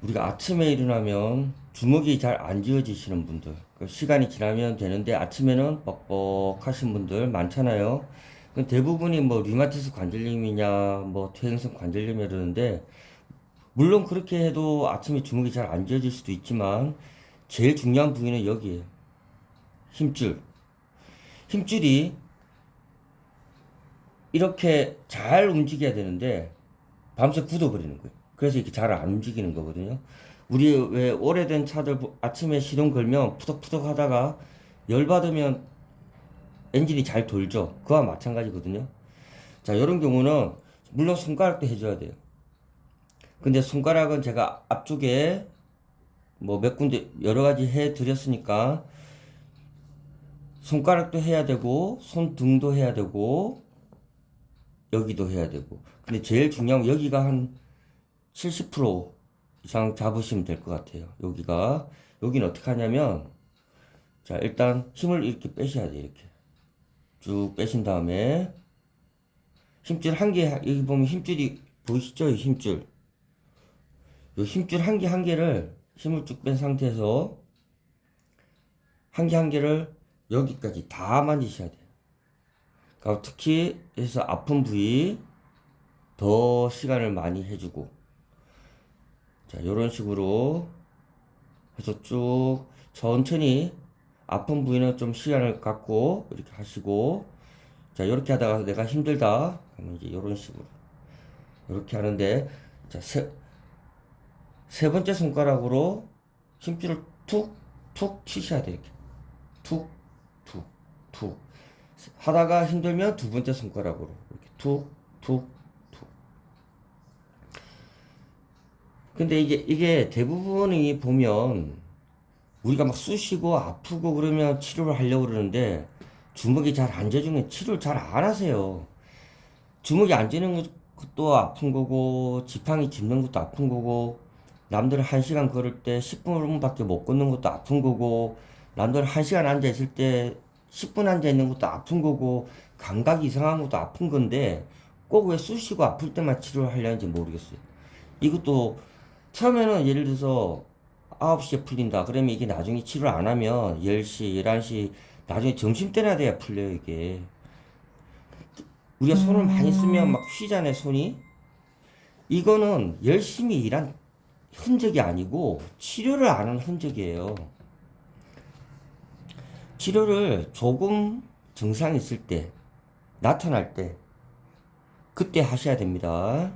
우리가 아침에 일어나면 주먹이 잘 안 쥐어지시는 분들, 그 시간이 지나면 되는데 아침에는 뻑뻑하신 분들 많잖아요. 그 대부분이 뭐 류마티스 관절염이냐, 뭐 퇴행성 관절염이 그러는데, 물론 그렇게 해도 아침에 주먹이 잘 안 쥐어질 수도 있지만, 제일 중요한 부위는 여기에요. 힘줄. 힘줄이 이렇게 잘 움직여야 되는데, 밤새 굳어버리는 거예요. 그래서 이렇게 잘 안 움직이는 거거든요. 우리 왜 오래된 차들 아침에 시동 걸면 푸덕푸덕 하다가 열 받으면 엔진이 잘 돌죠. 그와 마찬가지거든요. 자, 이런 경우는 물론 손가락도 해줘야 돼요. 근데 손가락은 제가 앞쪽에 뭐 몇 군데 여러 가지 해 드렸으니까 손가락도 해야 되고 손등도 해야 되고 여기도 해야 되고. 근데 제일 중요한 건 여기가 한 70% 이상 잡으시면 될 것 같아요. 여기는 어떻게 하냐면, 자, 일단 힘을 이렇게 빼셔야 돼요. 이렇게. 쭉 빼신 다음에, 힘줄 한 개, 여기 보면 힘줄이 보이시죠? 이 힘줄. 이 힘줄 한 개 한 개를 힘을 쭉 뺀 상태에서, 한 개 한 개를 여기까지 다 만지셔야 돼요. 그러니까 특히, 해서 아픈 부위 더 시간을 많이 해주고, 자, 이런 식으로 해서 쭉 천천히 아픈 부위는 좀 시간을 갖고 이렇게 하시고, 자, 이렇게 하다가 내가 힘들다 그러면 이제 이런 식으로 이렇게 하는데, 자, 세 번째 손가락으로 힘줄을 툭툭 치셔야 돼요. 이렇게 툭툭툭 하다가 힘들면 두 번째 손가락으로 이렇게 툭툭. 근데 이게 대부분이 보면 우리가 막 쑤시고 아프고 그러면 치료를 하려고 그러는데, 주먹이 잘 안 져주면 치료를 잘 안 하세요. 주먹이 안 쥐는 것도 아픈 거고, 지팡이 짚는 것도 아픈 거고, 남들 1시간 걸을 때 10분밖에 못 걷는 것도 아픈 거고, 남들 1시간 앉아 있을 때 10분 앉아 있는 것도 아픈 거고, 감각이 이상한 것도 아픈 건데, 꼭 왜 쑤시고 아플 때만 치료를 하려는지 모르겠어요. 이것도 처음에는 예를 들어서 9시에 풀린다. 그러면 이게 나중에 치료를 안 하면 10시, 11시, 나중에 점심때나 돼야 풀려요, 이게. 우리가 손을 많이 쓰면 막 휘잖아요, 손이. 이거는 열심히 일한 흔적이 아니고 치료를 안 한 흔적이에요. 치료를 조금 증상이 있을 때, 나타날 때, 그때 하셔야 됩니다.